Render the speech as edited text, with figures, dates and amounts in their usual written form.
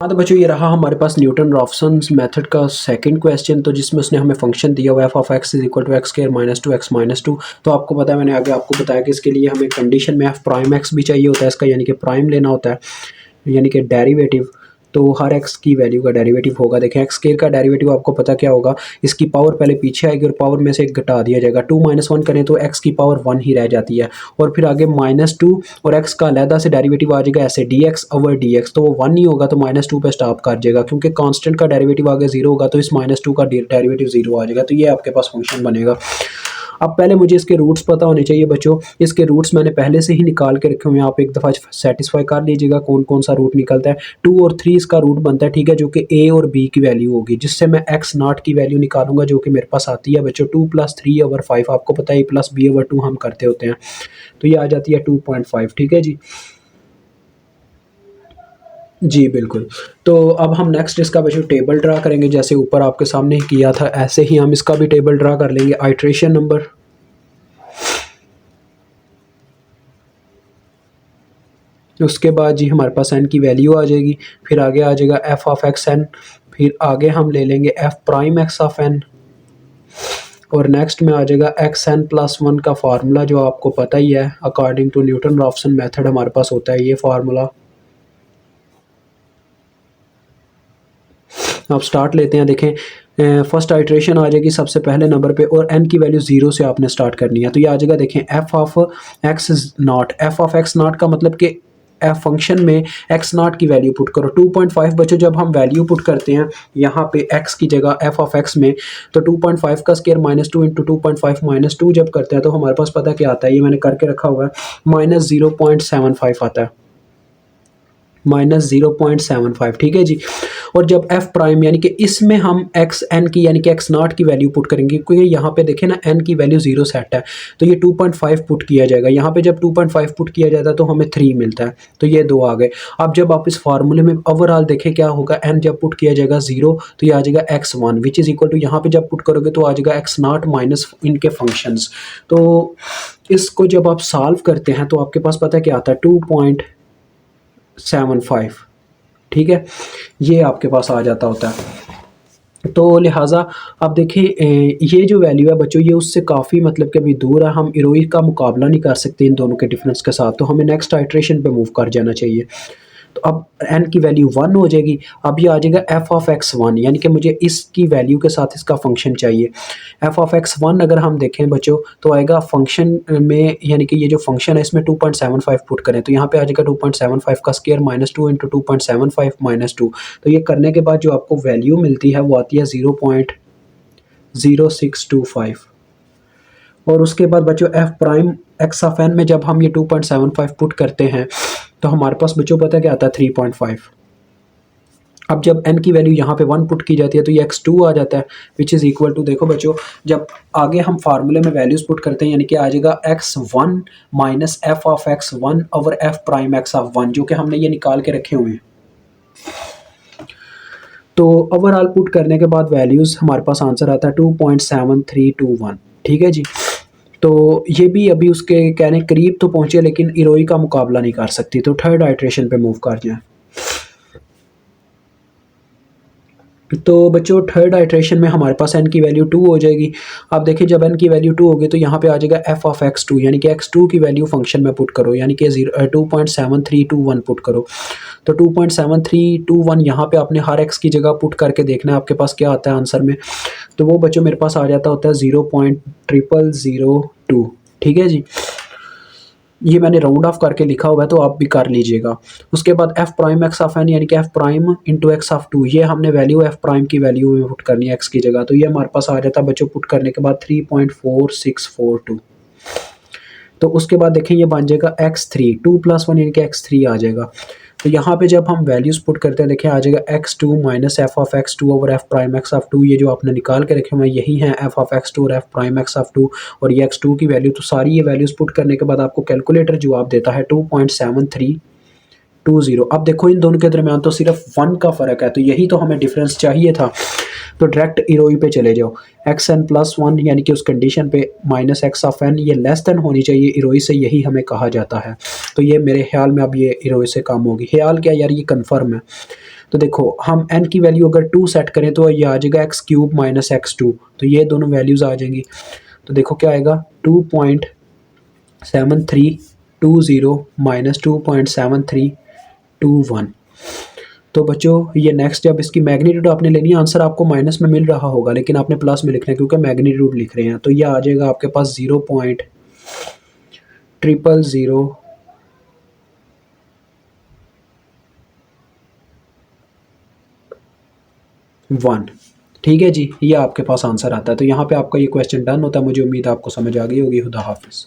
हाँ, तो बच्चों ये रहा हमारे पास न्यूटन रॉफसन्स मेथड का सेकंड क्वेश्चन, तो जिसमें उसने हमें फंक्शन दिया हुआ F of X is equal to X square minus two X minus two. तो आपको पता है, मैंने आगे आपको बताया कि इसके लिए हमें कंडीशन में एफ प्राइम एक्स भी चाहिए होता है इसका, यानी कि प्राइम लेना होता है, यानी कि डेरिवेटिव। तो हर एक्स की वैल्यू का डेरिवेटिव होगा। देखें, एक्स स्क्वायर का डेरिवेटिव आपको पता क्या होगा, इसकी पावर पहले पीछे आएगी और पावर में से एक घटा दिया जाएगा। 2 - 1 करें तो एक्स की पावर 1 ही रह जाती है, और फिर आगे -2 और एक्स का अलहदा से डेरिवेटिव आ जाएगा ऐसे D x over D x, तो वो 1 नहीं होगा तो -2 पे स्टॉप कर जाएगा, क्योंकि कांस्टेंट का डेरिवेटिव आगे 0 होगा तो इस -2 का डेरिवेटिव 0 आ जाएगा। तो ये आपके पास फंक्शन बनेगा। अब पहले मुझे इसके रूट्स पता होने चाहिए बच्चों। इसके रूट्स मैंने पहले से ही निकाल के रखे हुए हैं, आप एक दफ़ा सेटिस्फाई कर लीजिएगा कौन कौन सा रूट निकलता है। 2 और 3 इसका रूट बनता है, ठीक है, जो कि ए और बी की वैल्यू होगी, जिससे मैं एक्स नॉट की वैल्यू निकालूंगा, जो कि मेरे पास आती है बच्चों 2 + 3/5। आपको पता है a + b/2 हम करते होते हैं, तो ये आ जाती है 2.5। ठीक है जी, जी बिल्कुल। तो अब हम नेक्स्ट इसका बच्चों टेबल ड्रा करेंगे, जैसे ऊपर आपके सामने किया था ऐसे ही हम इसका भी टेबल ड्रा कर लेंगे। आइट्रेशन नंबर, उसके बाद जी हमारे पास n की वैल्यू आ जाएगी, फिर आगे आ जाएगा एफ ऑफ एक्स एन, फिर आगे हम ले लेंगे F prime X of N, और नेक्स्ट में आ जाएगा एक्स एन प्लस 1 का फार्मूला, जो आपको पता ही है अकॉर्डिंग टू न्यूटन रॉफसन मेथड हमारे पास होता है ये फार्मूला। अब स्टार्ट लेते हैं। देखें, फर्स्ट आइट्रेशन आ जाएगी सबसे पहले नंबर पे, और n की वैल्यू 0 से आपने स्टार्ट करनी है। तो ये आ जाएगा, देखें, F of x not, F of x not का मतलब कि एफ फंक्शन में एक्स नॉट की वैल्यू पुट करो 2.5। बच्चों जब हम वैल्यू पुट करते हैं यहाँ पे एक्स की जगह एफ ऑफ एक्स में, तो 2.5 का स्क्वायर -2 इंटू 2.5 -2 जब करते हैं तो हमारे पास पता क्या आता है, ये मैंने करके रखा हुआ है, -0.75 आता है, -0.75। ठीक है जी। और जब एफ प्राइम यानी कि इसमें हम एक्स एन की यानी कि एक्स नॉट की वैल्यू पुट करेंगे, क्योंकि यहाँ पे देखें ना एन की वैल्यू 0 सेट है, तो ये 2.5 पुट किया जाएगा। यहाँ पे जब 2.5 पुट किया जाता है तो हमें 3 मिलता है, तो ये 2 आ गए। अब जब आप इस फार्मूले में ओवरऑल देखें क्या होगा, एन जब पुट किया जाएगा 0, तो ये आ जाएगा x1 which is equal to, यहाँ पे जब पुट करोगे तो आ जाएगा एक्स नॉट माइनस इनके फंक्शंस। तो इसको जब आप सॉल्व करते हैं तो आपके पास पता है क्या आता है, 2.75। ठीक है, ये आपके पास आ जाता होता है। तो लिहाजा अब देखिए, ये जो वैल्यू है बच्चों, ये उससे काफ़ी मतलब कि अभी दूर है, हम इरोई का मुकाबला नहीं कर सकते इन दोनों के डिफरेंस के साथ, तो हमें नेक्स्ट आइट्रेशन पे मूव कर जाना चाहिए। तो अब n की वैल्यू 1 हो जाएगी। अब ये आ जाएगा एफ ऑफ एक्स 1, यानी कि मुझे इसकी वैल्यू के साथ इसका फंक्शन चाहिए। एफ ऑफ एक्स 1 अगर हम देखें बच्चों तो आएगा फंक्शन में, यानी कि ये जो फंक्शन है इसमें 2.75 पुट करें, तो यहाँ पे आ जाएगा 2.75 का स्क्वायर -2 इंटू 2.75 -2। तो ये करने के बाद जो आपको वैल्यू मिलती है वो आती है 0.0625। और उसके बाद बच्चों F prime X of N में जब हम ये 2.75 पुट करते हैं तो हमारे पास बच्चों पता है क्या आता है, 3.5। अब जब n की वैल्यू यहाँ पे 1 पुट की जाती है तो ये x2 आ जाता है, विच इज़ इक्वल टू, देखो बच्चों जब आगे हम फार्मूले में वैल्यूज़ पुट करते हैं, यानी कि आ जाएगा x1 minus F of x1 over F prime X of 1, जो कि हमने ये निकाल के रखे हुए हैं। तो ओवरऑल पुट करने के बाद वैल्यूज़ हमारे पास आंसर आता है 2.7321। ठीक है जी। तो ये भी अभी उसके कहने करीब तो पहुँचे, लेकिन इरोई का मुकाबला नहीं कर सकती। तो थर्ड आइट्रेशन पे मूव कर जाएँ। तो बच्चों थर्ड आइट्रेशन में हमारे पास n की वैल्यू 2 हो जाएगी। अब देखिए जब n की वैल्यू 2 होगी तो यहाँ पे आ जाएगा एफ ऑफ x2, यानी कि x2 की वैल्यू फंक्शन में पुट करो, यानी कि 2.7321 पुट करो। तो 2.7321 यहाँ पे आपने हर x की जगह पुट करके देखना है आपके पास क्या आता है आंसर में। तो वो बच्चों मेरे पास आ जाता होता है 0.0002। ठीक है जी, ये मैंने राउंड ऑफ करके लिखा हुआ है तो आप भी कर लीजिएगा। उसके बाद F prime X of N, यानी कि F prime into X of 2, ये हमने वैल्यू एफ प्राइम की वैल्यू में पुट करनी है एक्स की जगह, तो ये हमारे पास आ जाता है बच्चों पुट करने के बाद 3.4642। तो उसके बाद देखें ये बन जाएगा x3, 2 + 1 यानी कि x3 आ जाएगा। तो यहाँ पे जब हम वैल्यूज़ पुट करते हैं देखें आ जाएगा x2 minus F of x2 over F prime X of 2, ये जो आपने निकाल के रखे हुए हैं यही है एफ ऑफ x2 और एफ प्राइम एक्स ऑफ 2, और ये x2 की वैल्यू। तो सारी ये वैल्यूज़ पुट करने के बाद आपको कैलकुलेटर जवाब देता है 2.7320। अब देखो इन दोनों के दरमियान तो सिर्फ 1 का फ़र्क है, तो यही तो हमें डिफरेंस चाहिए था। तो डायरेक्ट इरोई पे चले जाओ, एक्स एन प्लस 1 यानी कि उस कंडीशन पे माइनस एक्स ऑफ एन ये लेस देन होनी चाहिए इरोई से, यही हमें कहा जाता है। तो ये मेरे ख्याल में अब ये इरोई से कम होगी, ख्याल क्या यार ये कन्फर्म है। तो देखो हम n की वैल्यू अगर 2 सेट करें तो ये आ जाएगा एक्स क्यूब माइनस x2, तो ये दोनों वैल्यूज़ आ जाएंगी। तो देखो क्या आएगा 2.7320 माइनस 2.7321। तो बच्चों ये नेक्स्ट जब इसकी मैग्नीट्यूड आपने लेनी है, आंसर आपको माइनस में मिल रहा होगा लेकिन आपने प्लस में लिखना है क्योंकि मैग्नीट्यूड लिख रहे हैं। तो ये आ जाएगा आपके पास 0.0001। ठीक है जी, ये आपके पास आंसर आता है। तो यहाँ पे आपका ये क्वेश्चन डन होता है। मुझे उम्मीद है आपको समझ आ गई होगी। खुदा हाफिज़।